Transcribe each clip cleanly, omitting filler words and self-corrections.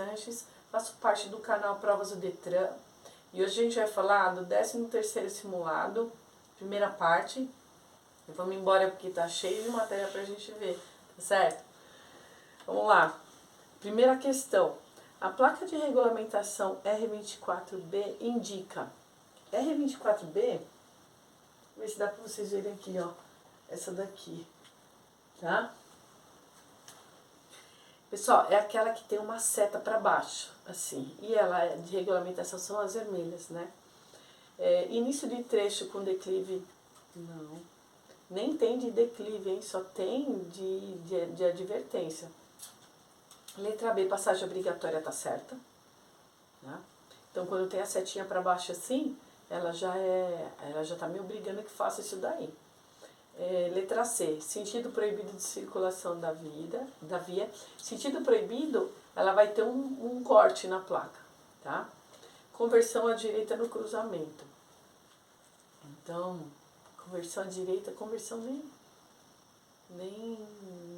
Sanches, faço parte do canal Provas do Detran e hoje a gente vai falar do 13º simulado, primeira parte. E vamos embora porque tá cheio de matéria pra gente ver, tá certo? Vamos lá. Primeira questão. A placa de regulamentação R24B indica. R24B, vou ver se dá pra vocês verem aqui, ó. Essa daqui, tá? Pessoal, é aquela que tem uma seta para baixo, assim, e ela de regulamentação são as vermelhas, né? Início de trecho com declive, não, nem tem de declive, hein? Só tem de advertência. Letra B, passagem obrigatória tá certa, né? Então quando tem a setinha para baixo assim, ela já tá me obrigando que faça isso daí. Letra C, sentido proibido de circulação da via. Sentido proibido, ela vai ter um corte na placa, tá? Conversão à direita no cruzamento. Então, conversão à direita, conversão nem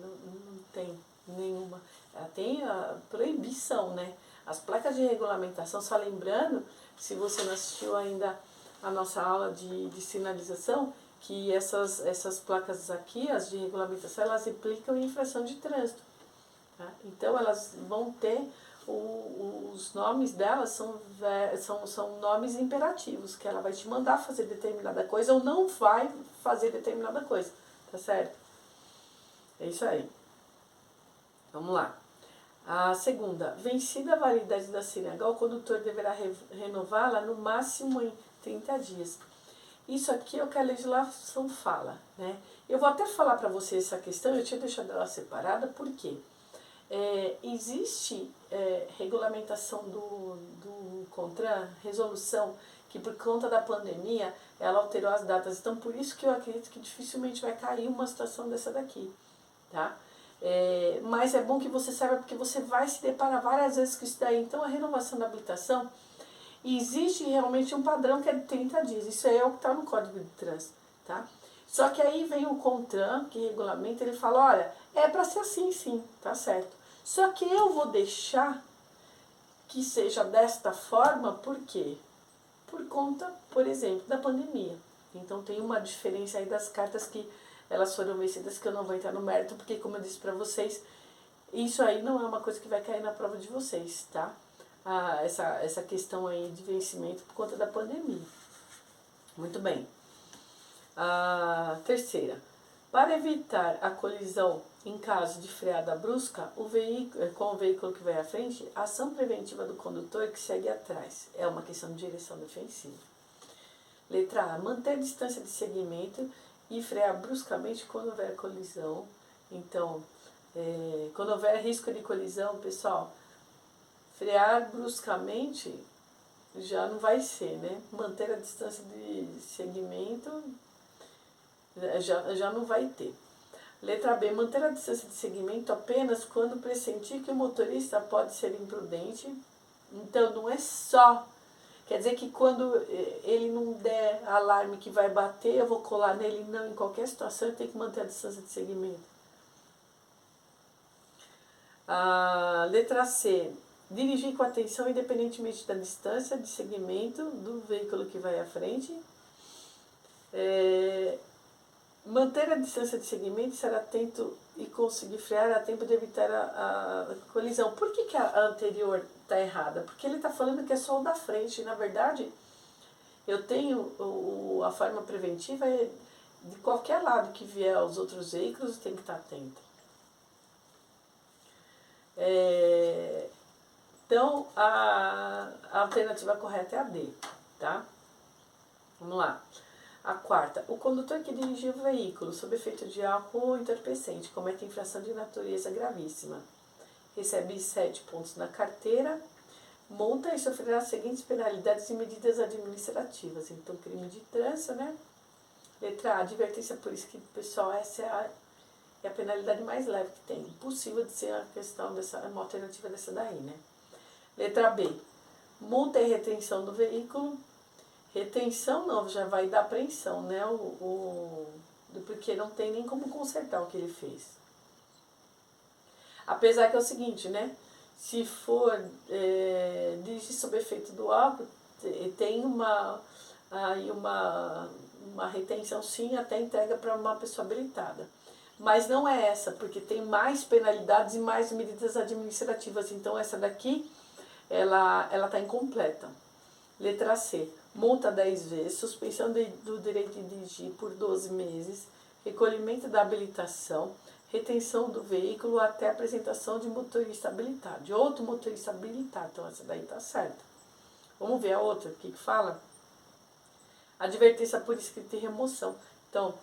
não tem nenhuma. Ela tem a proibição, né? As placas de regulamentação, só lembrando, se você não assistiu ainda a nossa aula de sinalização, que essas placas aqui, as de regulamentação, elas implicam em infração de trânsito. Tá? Então elas vão ter, os nomes delas são nomes imperativos, que ela vai te mandar fazer determinada coisa ou não vai fazer determinada coisa, tá certo? É isso aí. Vamos lá. A segunda, vencida a validade da CNH, o condutor deverá renová-la no máximo em 30 dias. Isso aqui é o que a legislação fala, né? Eu vou até falar para você essa questão, eu tinha deixado ela separada, porque existe regulamentação do CONTRAN, resolução, que por conta da pandemia, ela alterou as datas. Então, por isso que eu acredito que dificilmente vai cair uma situação dessa daqui, tá? Mas é bom que você saiba, porque você vai se deparar várias vezes com isso daí. Então, a renovação da habilitação, existe realmente um padrão que é de 30 dias. Isso aí é o que está no Código de Trânsito, tá? Só que aí vem o CONTRAN, que regulamenta, ele fala, olha, é para ser assim, sim, tá certo. Só que eu vou deixar que seja desta forma, por quê? Por conta, por exemplo, da pandemia. Então tem uma diferença aí das cartas que elas foram vencidas, que eu não vou entrar no mérito, porque como eu disse para vocês, isso aí não é uma coisa que vai cair na prova de vocês, tá? Essa questão aí de vencimento por conta da pandemia. Muito bem. A terceira. Para evitar a colisão em caso de freada brusca com o veículo que vai à frente, a ação preventiva do condutor que segue atrás. É uma questão de direção defensiva. Letra A. Manter distância de segmento e frear bruscamente quando houver colisão. Então, quando houver risco de colisão, pessoal, frear bruscamente já não vai ser, né? Manter a distância de segmento já não vai ter. Letra B. Manter a distância de segmento apenas quando pressentir que o motorista pode ser imprudente. Então, não é só. Quer dizer que quando ele não der alarme que vai bater, eu vou colar nele. Não, em qualquer situação eu tenho que manter a distância de segmento. A letra C. Dirigir com atenção independentemente da distância de segmento do veículo que vai à frente. Manter a distância de segmento e ser atento e conseguir frear a tempo de evitar a colisão. Por que a anterior está errada? Porque ele está falando que é só o da frente. E, na verdade, eu tenho a forma preventiva de qualquer lado que vier os outros veículos, tem que estar atento. Então, a alternativa correta é a D, tá? Vamos lá. A quarta, o condutor que dirigiu o veículo sob efeito de álcool ou entorpecente comete infração de natureza gravíssima. Recebe 7 pontos na carteira, multa e sofrerá as seguintes penalidades e medidas administrativas. Então, crime de trânsito, né? Letra A, advertência por escrito, pessoal, essa é a penalidade mais leve que tem. Impossível de ser uma alternativa dessa daí, né? Letra B, multa e retenção do veículo. Retenção não, já vai dar apreensão, né? Porque não tem nem como consertar o que ele fez. Apesar que é o seguinte, né? Se for dirigir sob efeito do álcool, tem aí uma retenção sim, até entrega para uma pessoa habilitada. Mas não é essa, porque tem mais penalidades e mais medidas administrativas. Então essa daqui, ela está incompleta. Letra C, multa 10 vezes, suspensão do direito de dirigir por 12 meses, recolhimento da habilitação, retenção do veículo até apresentação de motorista habilitado, de outro motorista habilitado. Então essa daí tá certa. Vamos ver a outra, o que fala? Advertência por escrito e remoção. Então,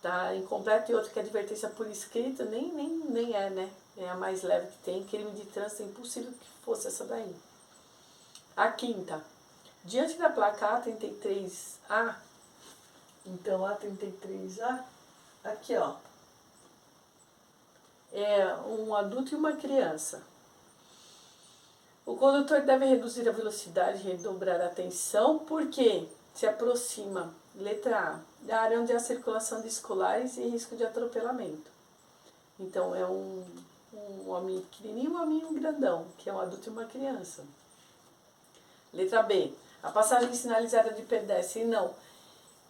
tá incompleto, e outra que é advertência por escrito, nem é, né? É a mais leve que tem. Crime de trânsito, é impossível que fosse essa daí. A quinta, diante da placa A33A, então A33A, aqui ó, é um adulto e uma criança. O condutor deve reduzir a velocidade e redobrar a atenção porque se aproxima, letra A, da área onde há circulação de escolares e risco de atropelamento. Então é um homem pequenininho e um homem grandão, que é um adulto e uma criança. Letra B, a passagem sinalizada de pedestre, não.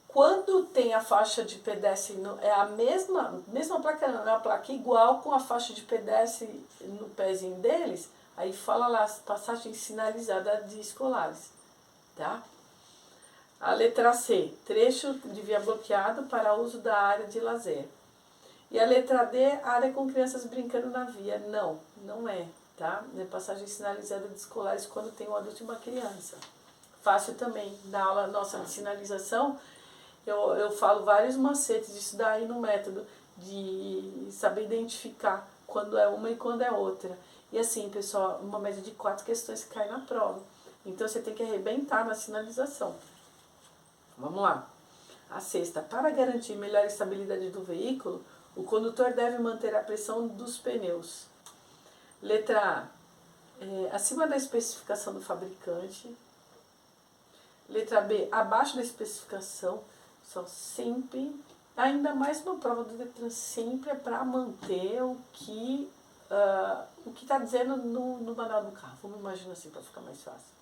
Quando tem a faixa de pedestre, é a mesma placa, não é a placa igual com a faixa de pedestre no pezinho deles, aí fala lá, passagem sinalizada de escolares, tá? A letra C, trecho de via bloqueado para uso da área de lazer. E a letra D, área com crianças brincando na via. Não é, tá? É passagem sinalizada de escolares quando tem um adulto e uma criança. Fácil também. Na aula nossa de sinalização, eu falo vários macetes disso daí no método, de saber identificar quando é uma e quando é outra. E assim, pessoal, uma média de 4 questões que cai na prova. Então você tem que arrebentar na sinalização. Vamos lá. A sexta, para garantir melhor estabilidade do veículo, o condutor deve manter a pressão dos pneus. Letra A, acima da especificação do fabricante. Letra B, abaixo da especificação. Só sempre, ainda mais uma prova do Detran, sempre é para manter o que está dizendo no manual do carro. Vamos imaginar assim para ficar mais fácil.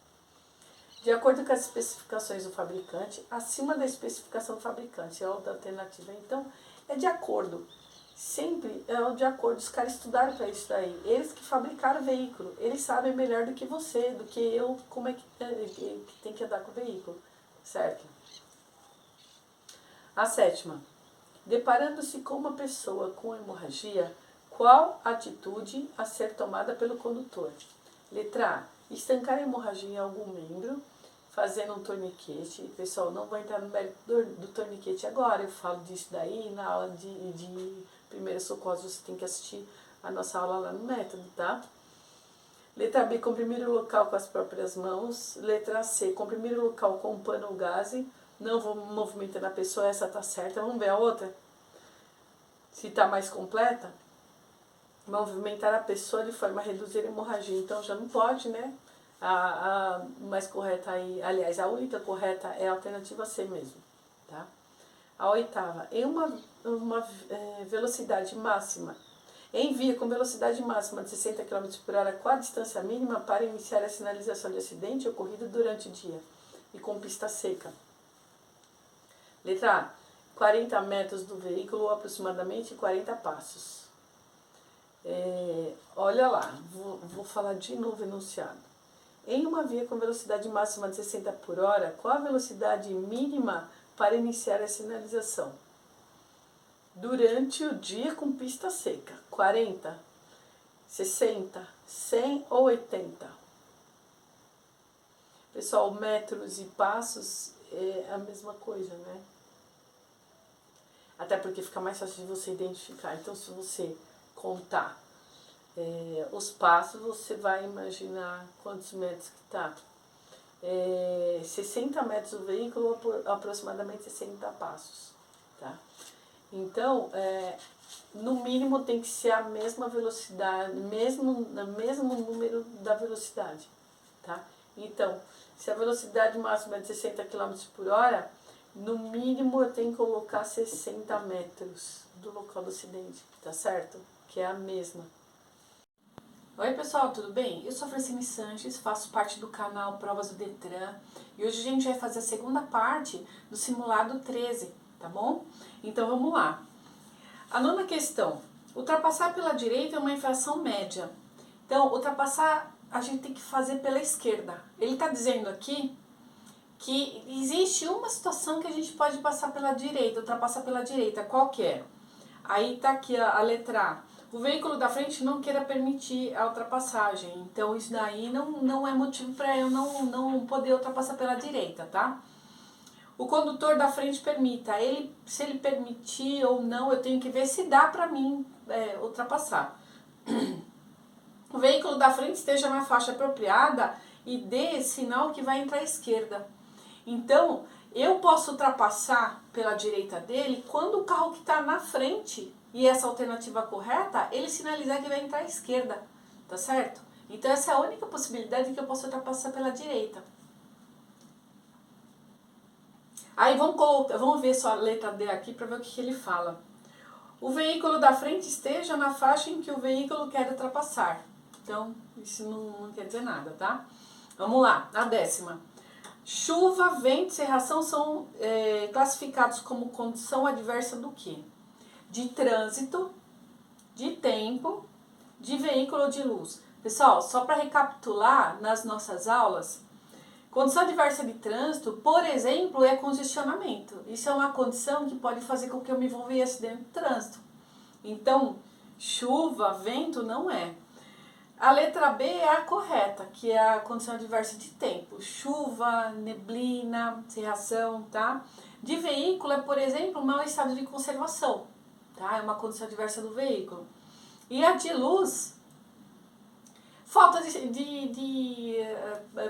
De acordo com as especificações do fabricante, acima da especificação do fabricante, é outra alternativa. Então, é de acordo. Sempre é o de acordo. Os caras estudaram para isso daí. Eles que fabricaram o veículo, eles sabem melhor do que você, do que eu, como é que tem que andar com o veículo, certo? A sétima, deparando-se com uma pessoa com hemorragia, qual atitude a ser tomada pelo condutor? Letra A, estancar a hemorragia em algum membro, fazendo um torniquete. Pessoal, não vou entrar no mérito do torniquete agora, eu falo disso daí na aula de primeiros socorros, você tem que assistir a nossa aula lá no método, tá? Letra B, comprimir o local com as próprias mãos. Letra C, comprimir o local com pano ou gaze. Não vou movimentando a pessoa, essa tá certa. Vamos ver a outra? Se tá mais completa. Movimentar a pessoa de forma a reduzir a hemorragia. Então já não pode, né? A mais correta aí, aliás, a única correta é a alternativa C mesmo, tá? A oitava, em uma velocidade máxima, em via com velocidade máxima de 60 km por hora, qual a distância mínima para iniciar a sinalização de acidente ocorrido durante o dia e com pista seca? Letra A, 40 metros do veículo ou aproximadamente 40 passos. Olha lá, vou falar de novo o enunciado. Em uma via com velocidade máxima de 60 por hora, qual a velocidade mínima para iniciar a sinalização? Durante o dia com pista seca, 40, 60, 100 ou 80? Pessoal, metros e passos é a mesma coisa, né? Até porque fica mais fácil de você identificar. Então, se você contar os passos, você vai imaginar quantos metros que está. 60 metros do veículo, aproximadamente 60 passos, tá? Então, no mínimo tem que ser a mesma velocidade, mesmo número da velocidade, tá? Então, se a velocidade máxima é de 60 km por hora, no mínimo eu tenho que colocar 60 metros do local do acidente, tá certo? Que é a mesma. Oi pessoal, tudo bem? Eu sou a Francine Sanches, faço parte do canal Provas do Detran e hoje a gente vai fazer a segunda parte do simulado 13, tá bom? Então vamos lá. A nona questão, ultrapassar pela direita é uma infração média. Então, ultrapassar a gente tem que fazer pela esquerda. Ele está dizendo aqui que existe uma situação que a gente pode passar pela direita, ultrapassar pela direita, qual que é? Aí tá aqui a letra A. O veículo da frente não queira permitir a ultrapassagem. Então isso daí não é motivo para eu não poder ultrapassar pela direita, tá? O condutor da frente permita. Se ele permitir ou não, eu tenho que ver se dá para mim ultrapassar. O veículo da frente esteja na faixa apropriada e dê sinal que vai entrar à esquerda. Então, eu posso ultrapassar pela direita dele quando o carro que está na frente, e essa alternativa correta, ele sinalizar que vai entrar à esquerda, tá certo? Então essa é a única possibilidade que eu posso ultrapassar pela direita. Aí vamos ver só a letra D aqui para ver o que ele fala. O veículo da frente esteja na faixa em que o veículo quer ultrapassar. Então, isso não quer dizer nada, tá? Vamos lá, a 10ª. Chuva, vento e cerração são classificados como condição adversa do quê? De trânsito, de tempo, de veículo ou de luz. Pessoal, só para recapitular nas nossas aulas, condição adversa de trânsito, por exemplo, é congestionamento. Isso é uma condição que pode fazer com que eu me envolva em acidente de trânsito. Então, chuva, vento não é. A letra B é a correta, que é a condição adversa de tempo. Chuva, neblina, cerração, tá? De veículo é, por exemplo, mau estado de conservação, tá? É uma condição adversa do veículo. E a de luz, falta de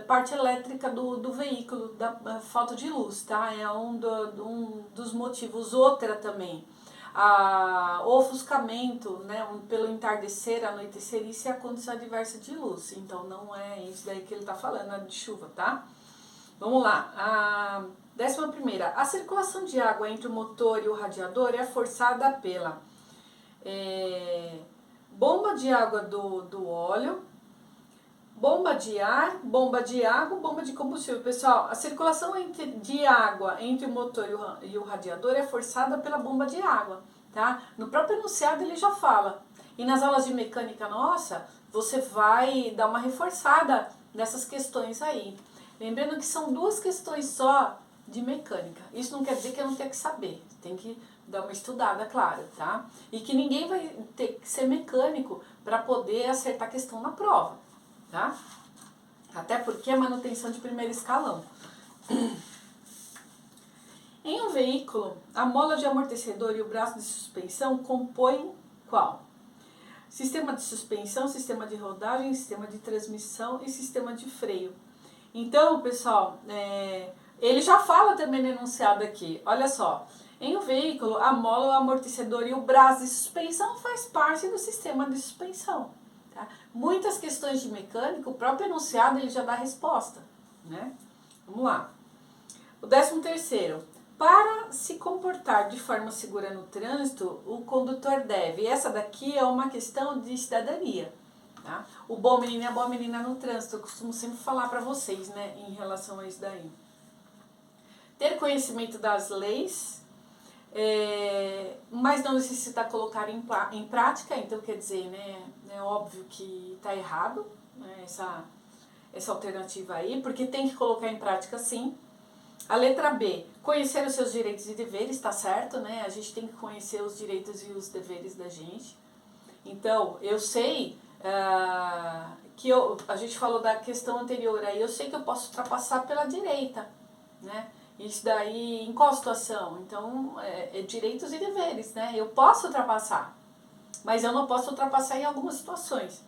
parte elétrica do veículo, falta de luz, tá? É um dos motivos. Outra também, o ofuscamento, né, pelo entardecer, anoitecer, isso é a condição adversa de luz. Então não é isso daí que ele está falando, é de chuva, tá? Vamos lá, a 11ª. A circulação de água entre o motor e o radiador é forçada pela bomba de água do óleo, bomba de ar, bomba de água, bomba de combustível. Pessoal, a circulação de água entre o motor e o radiador é forçada pela bomba de água, tá? No próprio enunciado ele já fala. E nas aulas de mecânica nossa, você vai dar uma reforçada nessas questões aí. Lembrando que são 2 questões só de mecânica. Isso não quer dizer que eu não tenho que saber. Tem que dar uma estudada, claro, tá? E que ninguém vai ter que ser mecânico para poder acertar a questão na prova, tá? Até porque é manutenção de primeiro escalão. Em um veículo, a mola de amortecedor e o braço de suspensão compõem qual? Sistema de suspensão, sistema de rodagem, sistema de transmissão e sistema de freio. Então, pessoal, ele já fala também no enunciado aqui, olha só. Em um veículo, a mola, o amortecedor e o braço de suspensão faz parte do sistema de suspensão. Tá? Muitas questões de mecânica, o próprio enunciado ele já dá a resposta, né? Vamos lá. O 13º. Para se comportar de forma segura no trânsito, o condutor deve... Essa daqui é uma questão de cidadania. Tá? O bom menino e a boa menina no trânsito, eu costumo sempre falar para vocês, né, em relação a isso daí. Ter conhecimento das leis, mas não necessita colocar em prática, então quer dizer, né, é óbvio que está errado, né, essa alternativa aí, porque tem que colocar em prática sim. A letra B, conhecer os seus direitos e deveres, tá certo, né? A gente tem que conhecer os direitos e os deveres da gente. Então, eu sei que a gente falou da questão anterior, aí eu sei que eu posso ultrapassar pela direita, né? Isso daí, em qual situação? Então, direitos e deveres, né? Eu posso ultrapassar, mas eu não posso ultrapassar em algumas situações.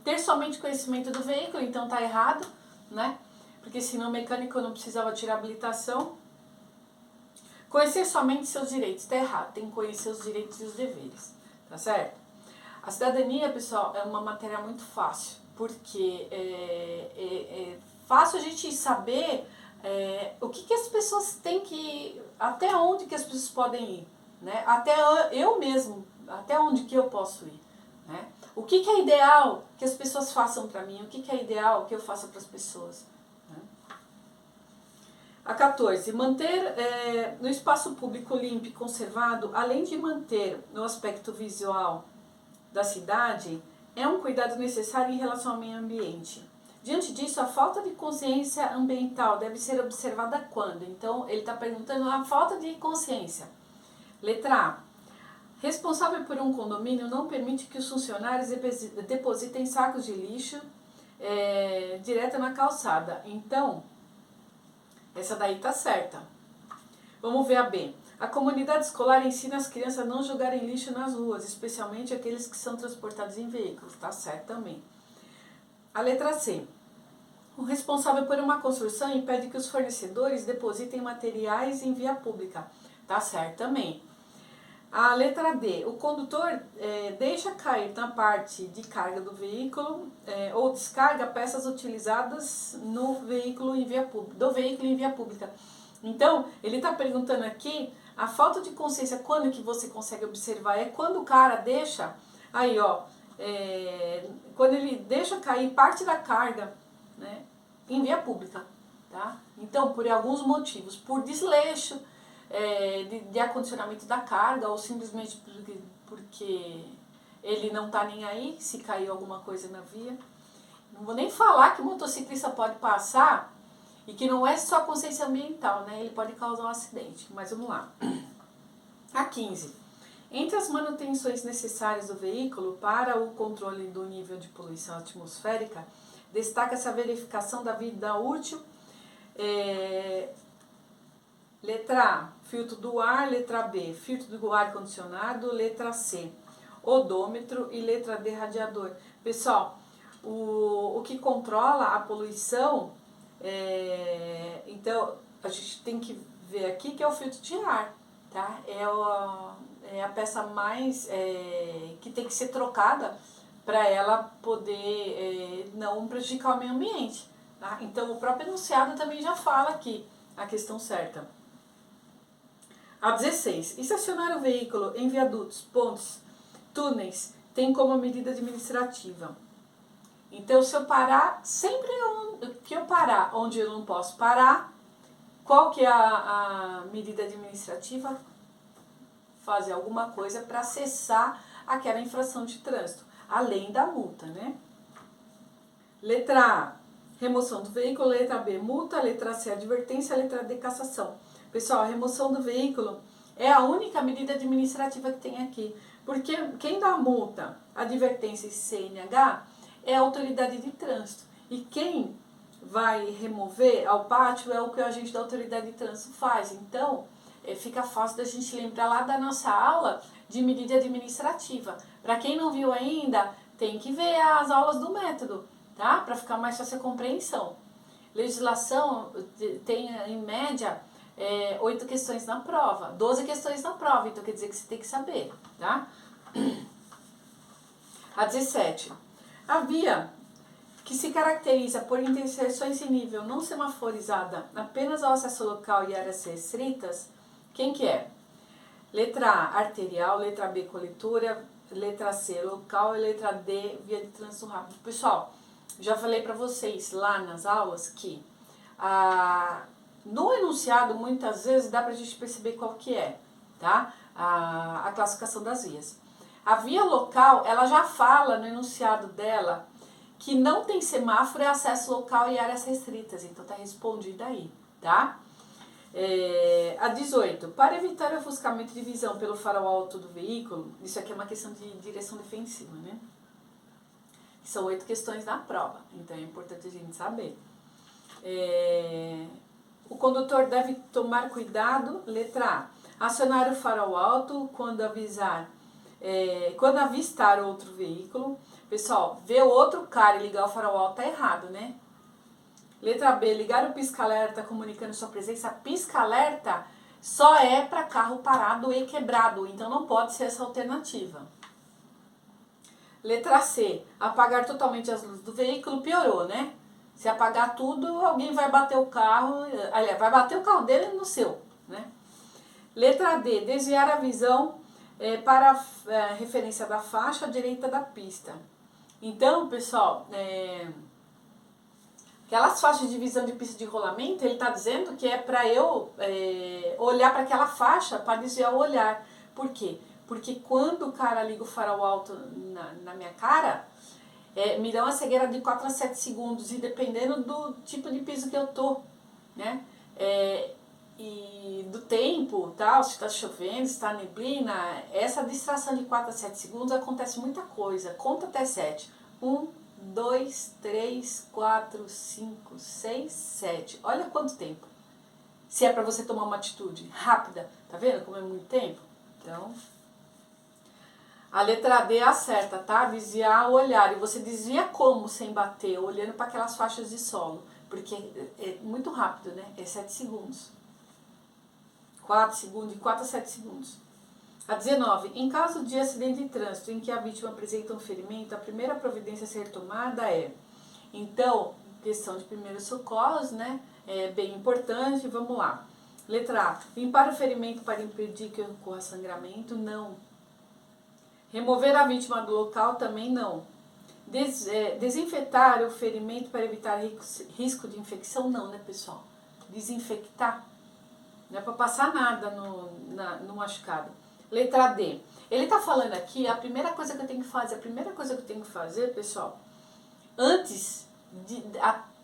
Ter somente conhecimento do veículo, então tá errado, né? Porque senão o mecânico não precisava tirar habilitação. Conhecer somente seus direitos, tá errado, tem que conhecer os direitos e os deveres, tá certo? A cidadania, pessoal, é uma matéria muito fácil, porque é fácil a gente saber o que as pessoas têm que... até onde que as pessoas podem ir, né? Até eu mesmo, até onde que eu posso ir, né? O que é ideal que as pessoas façam para mim? O que é ideal que eu faça para as pessoas? A 14. Manter no espaço público limpo e conservado, além de manter no aspecto visual da cidade, é um cuidado necessário em relação ao meio ambiente. Diante disso, a falta de consciência ambiental deve ser observada quando? Então, ele está perguntando a falta de consciência. Letra A. Responsável por um condomínio não permite que os funcionários depositem sacos de lixo direto na calçada. Então, essa daí está certa. Vamos ver a B. A comunidade escolar ensina as crianças a não jogarem lixo nas ruas, especialmente aqueles que são transportados em veículos. Está certo também. A letra C. O responsável por uma construção impede que os fornecedores depositem materiais em via pública. Está certo também. A letra D. O condutor deixa cair na parte de carga do veículo ou descarga peças utilizadas no veículo em via pública. Então, ele está perguntando aqui, a falta de consciência, quando que você consegue observar? É quando o cara deixa, aí ó, quando ele deixa cair parte da carga, né, em via pública, tá? Então, por alguns motivos, por desleixo, de acondicionamento da carga, ou simplesmente porque ele não está nem aí se caiu alguma coisa na via. Não vou nem falar que o motociclista pode passar e que não é só consciência ambiental, né? Ele pode causar um acidente, mas vamos lá. A 15. Entre as manutenções necessárias do veículo para o controle do nível de poluição atmosférica, destaca-se a verificação da vida útil. Letra A, filtro do ar. Letra B, filtro do ar-condicionado. Letra C, odômetro. E letra D, radiador. Pessoal, o que controla a poluição, então a gente tem que ver aqui que é o filtro de ar, tá? É a peça mais que tem que ser trocada para ela poder não prejudicar o meio ambiente, tá? Então o próprio enunciado também já fala aqui a questão certa. A 16. Estacionar o veículo em viadutos, pontes, túneis tem como medida administrativa. Então, se eu parar, sempre que eu parar onde eu não posso parar, qual que é a medida administrativa? Fazer alguma coisa para cessar aquela infração de trânsito, além da multa, né? Letra A, remoção do veículo. Letra B, multa. Letra C, advertência. Letra D, cassação. Pessoal, a remoção do veículo é a única medida administrativa que tem aqui, porque quem dá multa, advertência e CNH é a autoridade de trânsito, e quem vai remover ao pátio é o que o agente da autoridade de trânsito faz. Então, fica fácil da gente lembrar lá da nossa aula de medida administrativa. Para quem não viu ainda, tem que ver as aulas do método, tá? Para ficar mais fácil a compreensão. Legislação tem, em média, 8 questões na prova, 12 questões na prova, então quer dizer que você tem que saber, tá? A 17. A via que se caracteriza por interseções em nível não semaforizada apenas ao acesso local e áreas restritas, quem que é? Letra A, arterial. Letra B, coletora. Letra C, local. E letra D, via de trânsito rápido. Pessoal, já falei para vocês lá nas aulas que no enunciado muitas vezes dá pra gente perceber qual que é, tá? A classificação das vias. A via local, ela já fala no enunciado dela que não tem semáforo, é acesso local e áreas restritas, então tá respondida aí, tá? A 18. Para evitar o ofuscamento de visão pelo farol alto do veículo, isso aqui é uma questão de direção defensiva, né? São 8 questões na prova, então é importante a gente saber. O condutor deve tomar cuidado. Letra A, acionar o farol alto quando avistar outro veículo. Pessoal, ver o outro cara e ligar o farol alto tá errado, né? Letra B, ligar o pisca-alerta comunicando sua presença. Pisca-alerta só é para carro parado e quebrado, então não pode ser essa alternativa. Letra C, apagar totalmente as luzes do veículo. Piorou, né? Se apagar tudo, alguém vai bater o carro, aliás, vai bater o carro dele no seu, né? Letra D, desviar a visão para referência da faixa à direita da pista. Então, pessoal, aquelas faixas de divisão de pista de rolamento, ele está dizendo que é para eu olhar para aquela faixa para desviar o olhar. Por quê? Porque quando o cara liga o farol alto na minha cara, me dá uma cegueira de 4 a 7 segundos, e dependendo do tipo de piso que eu tô, né? E do tempo, tal, se está chovendo, se está neblina, essa distração de 4 a 7 segundos acontece muita coisa. Conta até 7. 1, 2, 3, 4, 5, 6, 7. Olha quanto tempo. Se é para você tomar uma atitude rápida, tá vendo como é muito tempo? Então, a letra D acerta, tá? Desviar o olhar. E você desvia como sem bater? Olhando para aquelas faixas de solo. Porque é muito rápido, né? É 7 segundos. 4 segundos, de 4 a 7 segundos. A 19. Em caso de acidente de trânsito em que a vítima apresenta um ferimento, a primeira providência a ser tomada é... Então, questão de primeiros socorros, né? É bem importante, vamos lá. Letra A. Limpar o ferimento para impedir que ocorra sangramento? Não. Remover a vítima do local? Também não. Desinfetar o ferimento para evitar risco de infecção? Não, né, pessoal? Desinfectar. Não é para passar nada no machucado. Letra D. Ele está falando aqui, a primeira coisa que eu tenho que fazer, pessoal, antes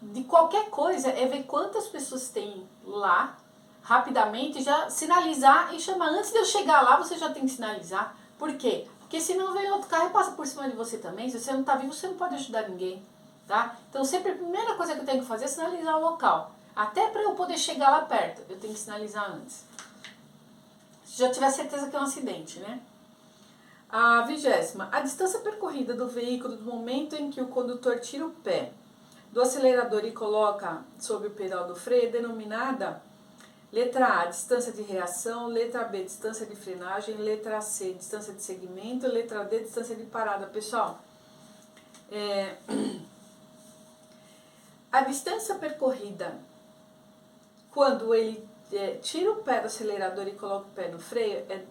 de qualquer coisa, é ver quantas pessoas tem lá, rapidamente, já sinalizar e chamar. Antes de eu chegar lá, você já tem que sinalizar. Por quê? Porque senão vem outro carro e passa por cima de você também. Se você não está vivo, você não pode ajudar ninguém, tá? Então, sempre a primeira coisa que eu tenho que fazer é sinalizar o local. Até para eu poder chegar lá perto, eu tenho que sinalizar antes. Se já tiver certeza que é um acidente, né? A 20ª. A distância percorrida do veículo do momento em que o condutor tira o pé do acelerador e coloca sobre o pedal do freio é denominada... Letra A, distância de reação. Letra B, distância de frenagem. Letra C, distância de segmento. Letra D, distância de parada. Pessoal, a distância percorrida quando ele tira o pé do acelerador e coloca o pé no freio é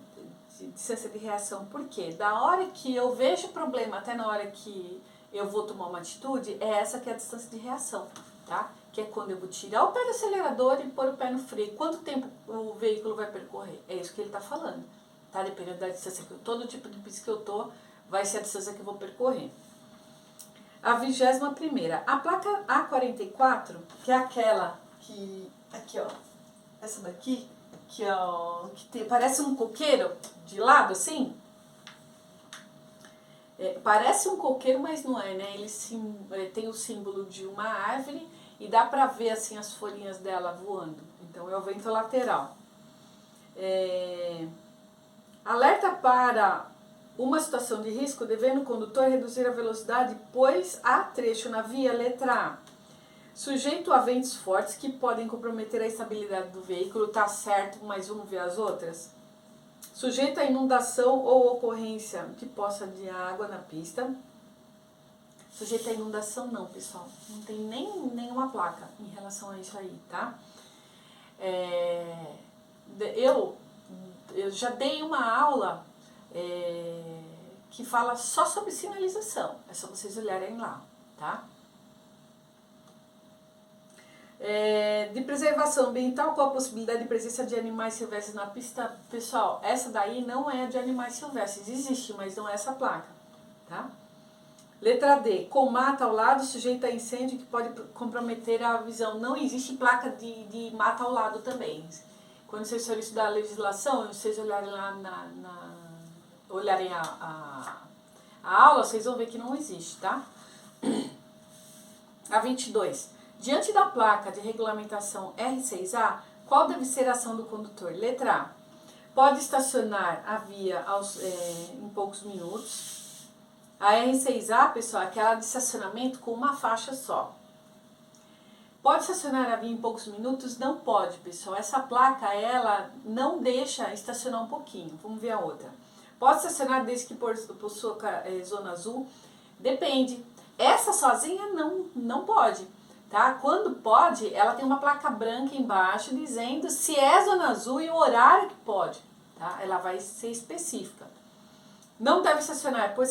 distância de reação. Por quê? Da hora que eu vejo o problema até na hora que eu vou tomar uma atitude, é essa que é a distância de reação, tá? Que é quando eu vou tirar o pé do acelerador e pôr o pé no freio. Quanto tempo o veículo vai percorrer? É isso que ele está falando, tá? Dependendo da distância que eu tô, do tipo de pista que eu tô, vai ser a distância que eu vou percorrer. A 21ª. A placa A44, que é aquela que... Aqui, ó. Essa daqui, que parece um coqueiro de lado, assim. Parece um coqueiro, mas não é, né? Ele tem o símbolo de uma árvore e dá pra ver, assim, as folhinhas dela voando. Então, é o vento lateral. Alerta para uma situação de risco, devendo o condutor reduzir a velocidade, pois há trecho na via. Letra A. Sujeito a ventos fortes que podem comprometer a estabilidade do veículo, tá certo, mas vamos ver as outras. Sujeito a inundação ou ocorrência de poça de água na pista. Sujeito a inundação não, pessoal. Não tem nenhuma placa em relação a isso aí, tá? Eu já dei uma aula que fala só sobre sinalização. É só vocês olharem lá, tá? De preservação ambiental, com a possibilidade de presença de animais silvestres na pista. Pessoal, essa daí não é de animais silvestres, existe, mas não é essa placa, tá? Letra D, com mata ao lado, sujeita a incêndio que pode comprometer a visão. Não existe placa de mata ao lado também. Quando vocês forem estudar a legislação, vocês olharem lá olharem a aula, vocês vão ver que não existe, tá? A 22. Diante da placa de regulamentação R6A, qual deve ser a ação do condutor? Letra A. Pode estacionar a via em poucos minutos. A R6A, pessoal, é aquela de estacionamento com uma faixa só. Pode estacionar a via em poucos minutos? Não pode, pessoal. Essa placa, ela não deixa estacionar um pouquinho. Vamos ver a outra. Pode estacionar desde que possua zona azul? Depende. Essa sozinha não pode. Tá? Quando pode, ela tem uma placa branca embaixo dizendo se é zona azul e o horário que pode. Tá? Ela vai ser específica. Não deve estacionar, pois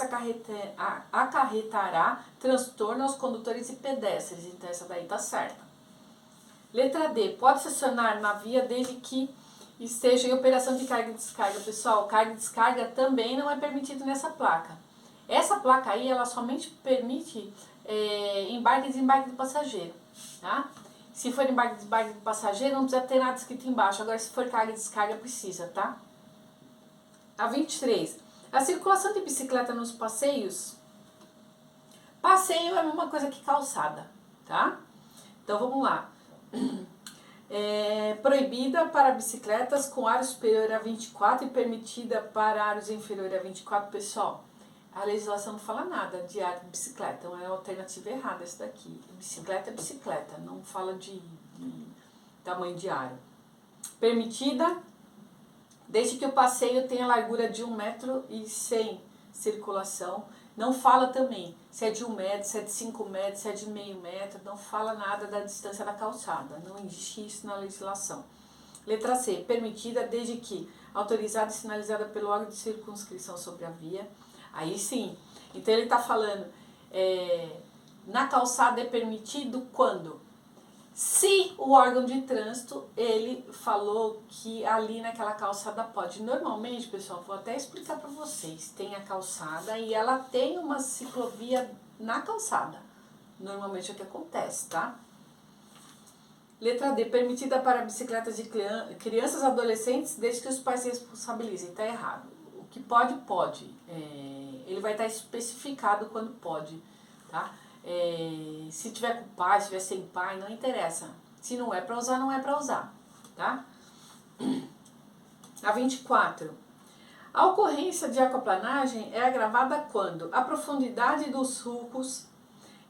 acarretará transtorno aos condutores e pedestres. Então essa daí tá certa. Letra D. Pode estacionar na via desde que esteja em operação de carga e descarga. Pessoal, carga e descarga também não é permitido nessa placa. Essa placa aí, ela somente permite embarque e desembarque de passageiro, tá? Se for embarque e desembarque de passageiro, não precisa ter nada escrito embaixo. Agora, se for carga e descarga, precisa, tá? A 23. A circulação de bicicleta nos passeios. Passeio é a mesma coisa que calçada, tá? Então, vamos lá. Proibida para bicicletas com aro superior a 24 e permitida para aros inferior a 24, pessoal. A legislação não fala nada de aro de bicicleta, então é a alternativa errada essa daqui. Bicicleta é bicicleta, não fala de tamanho de aro. Permitida desde que o passeio tenha largura de 1,1 m circulação. Não fala também se é de 1 metro, se é de 5 metros, se é de meio metro, não fala nada da distância da calçada, não existe isso na legislação. Letra C, permitida desde que autorizada e sinalizada pelo órgão de circunscrição sobre a via. Aí sim, então ele está falando, na calçada é permitido quando? Se o órgão de trânsito, ele falou que ali naquela calçada pode. Normalmente, pessoal, vou até explicar para vocês, tem a calçada e ela tem uma ciclovia na calçada. Normalmente é o que acontece, tá? Letra D, permitida para bicicletas de crianças e adolescentes desde que os pais se responsabilizem. Tá errado. O que pode, pode. Ele vai estar especificado quando pode, tá? Se tiver com pai, se tiver sem pai, não interessa. Se não é para usar, não é para usar, tá? A 24. A ocorrência de aquaplanagem é agravada quando a profundidade dos sulcos.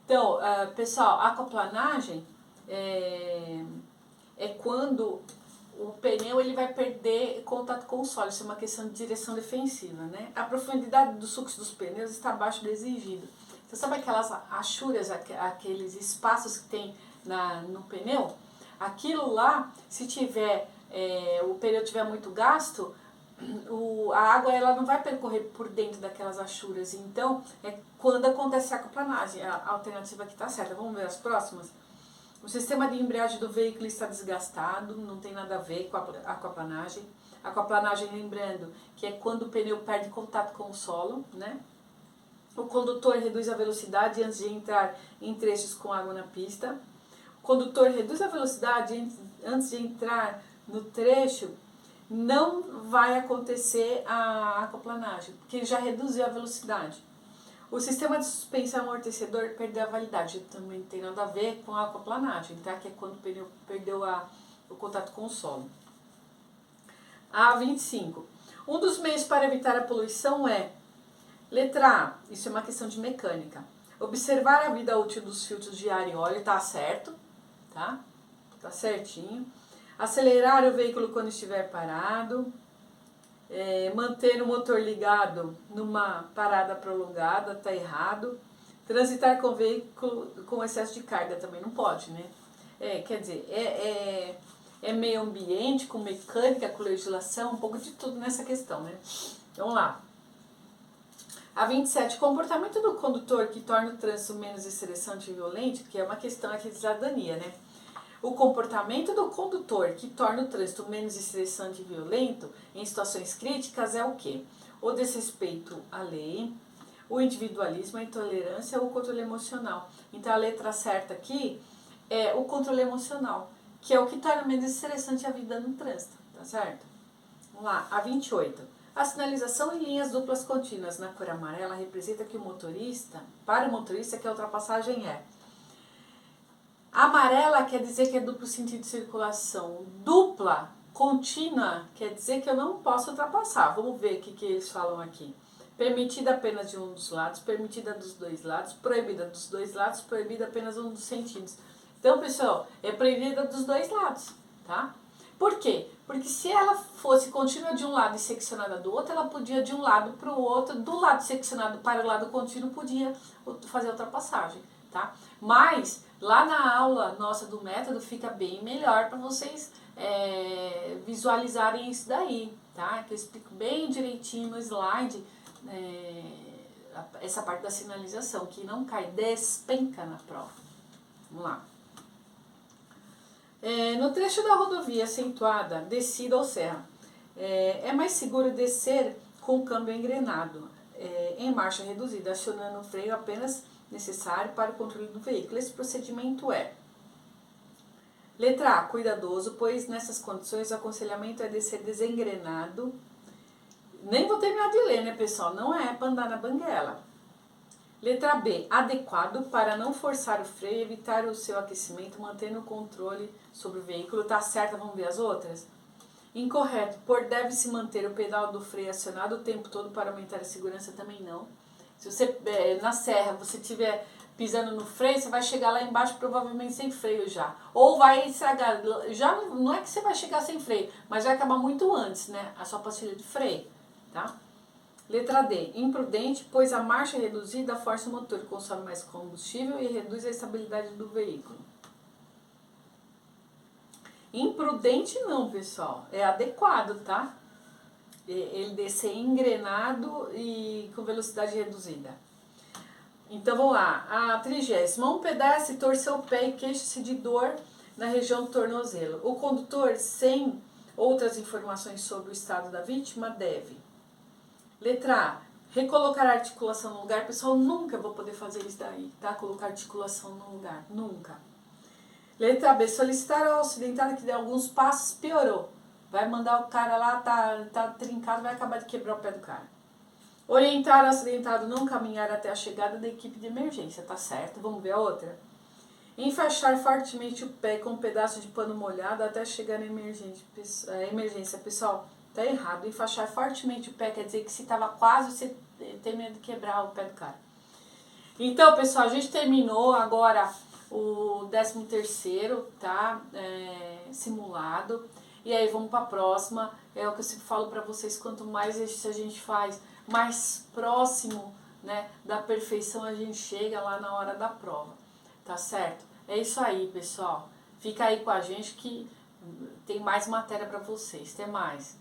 Então, pessoal, a aquaplanagem é quando o pneu ele vai perder contato com o solo. Isso é uma questão de direção defensiva, né? A profundidade dos sulcos dos pneus está abaixo do exigido. Você sabe aquelas achuras, aqueles espaços que tem no pneu? Aquilo lá, se tiver, o pneu tiver muito gasto, a água ela não vai percorrer por dentro daquelas achuras. Então, é quando acontece a aquaplanagem. A alternativa aqui está certa. Vamos ver as próximas? O sistema de embreagem do veículo está desgastado, não tem nada a ver com a aquaplanagem. A aquaplanagem, lembrando, que é quando o pneu perde contato com o solo, né? O condutor reduz a velocidade antes de entrar em trechos com água na pista. O condutor reduz a velocidade antes de entrar no trecho, não vai acontecer a aquaplanagem, porque ele já reduziu a velocidade. O sistema de suspensão amortecedor perdeu a validade, também tem nada a ver com a aquaplanagem, tá? Que é quando o pneu perdeu o contato com o solo. A 25. Um dos meios para evitar a poluição é: letra A, isso é uma questão de mecânica. Observar a vida útil dos filtros de ar e óleo, tá certo, tá? Tá certinho. Acelerar o veículo quando estiver parado. Manter o motor ligado numa parada prolongada, tá errado. Transitar com o veículo com excesso de carga também não pode, né? Quer dizer, é meio ambiente, com mecânica, com legislação, um pouco de tudo nessa questão, né? Vamos lá. A 27, comportamento do condutor que torna o trânsito menos estressante e violento, que é uma questão aqui de cidadania, né? O comportamento do condutor que torna o trânsito menos estressante e violento em situações críticas é o quê? O desrespeito à lei, o individualismo, a intolerância ou o controle emocional. Então a letra certa aqui é o controle emocional, que é o que torna menos estressante a vida no trânsito, tá certo? Vamos lá, a 28. A sinalização em linhas duplas contínuas na cor amarela representa que para o motorista, que a ultrapassagem é. Amarela quer dizer que é duplo sentido de circulação. Dupla, contínua, quer dizer que eu não posso ultrapassar. Vamos ver o que eles falam aqui. Permitida apenas de um dos lados, permitida dos dois lados, proibida dos dois lados, proibida apenas um dos sentidos. Então, pessoal, é proibida dos dois lados, tá? Por quê? Porque se ela fosse contínua de um lado e seccionada do outro, ela podia de um lado para o outro, do lado seccionado para o lado contínuo, podia fazer a ultrapassagem, tá? Mas lá na aula nossa do método fica bem melhor para vocês visualizarem isso daí, tá? Que eu explico bem direitinho no slide essa parte da sinalização, que não cai, despenca na prova. Vamos lá. No trecho da rodovia acentuada, descida ou serra, é mais seguro descer com o câmbio engrenado, em marcha reduzida, acionando o freio apenas necessário para o controle do veículo. Esse procedimento é: letra A, cuidadoso, pois nessas condições o aconselhamento é descer desengrenado. Nem vou terminar de ler, né, pessoal? Não é para andar na banguela. Letra B, adequado para não forçar o freio, evitar o seu aquecimento, mantendo o controle sobre o veículo. Tá certo? Vamos ver as outras? Incorreto, por deve-se manter o pedal do freio acionado o tempo todo para aumentar a segurança. Também não. Se você, na serra, você estiver pisando no freio, você vai chegar lá embaixo provavelmente sem freio já. Ou vai estragar, já não é que você vai chegar sem freio, mas vai acabar muito antes, né? A sua pastilha de freio, tá? Letra D, imprudente, pois a marcha reduzida força o motor, consome mais combustível e reduz a estabilidade do veículo. Imprudente não, pessoal, é adequado, tá? Ele descer engrenado e com velocidade reduzida. Então vamos lá, a 30ª. Um pedestre torceu o pé e queixa-se de dor na região do tornozelo. O condutor, sem outras informações sobre o estado da vítima, deve: letra A, recolocar a articulação no lugar. Pessoal, nunca vou poder fazer isso daí, tá? Colocar a articulação no lugar, nunca. Letra B, solicitar ao acidentado que dê alguns passos, piorou. Vai mandar o cara lá, tá trincado, vai acabar de quebrar o pé do cara. Orientar o acidentado a não caminhar até a chegada da equipe de emergência, tá certo? Vamos ver a outra. Enfaixar fortemente o pé com um pedaço de pano molhado até chegar na emergência. Pessoal, tá errado. Enfaixar fortemente o pé quer dizer que se tava quase, você tem medo de quebrar o pé do cara. Então, pessoal, a gente terminou agora o 13º, tá? Simulado. E aí vamos para a próxima. É o que eu sempre falo para vocês, quanto mais a gente faz, mais próximo, né, da perfeição a gente chega lá na hora da prova. Tá certo? É isso aí, pessoal. Fica aí com a gente que tem mais matéria para vocês. Até mais.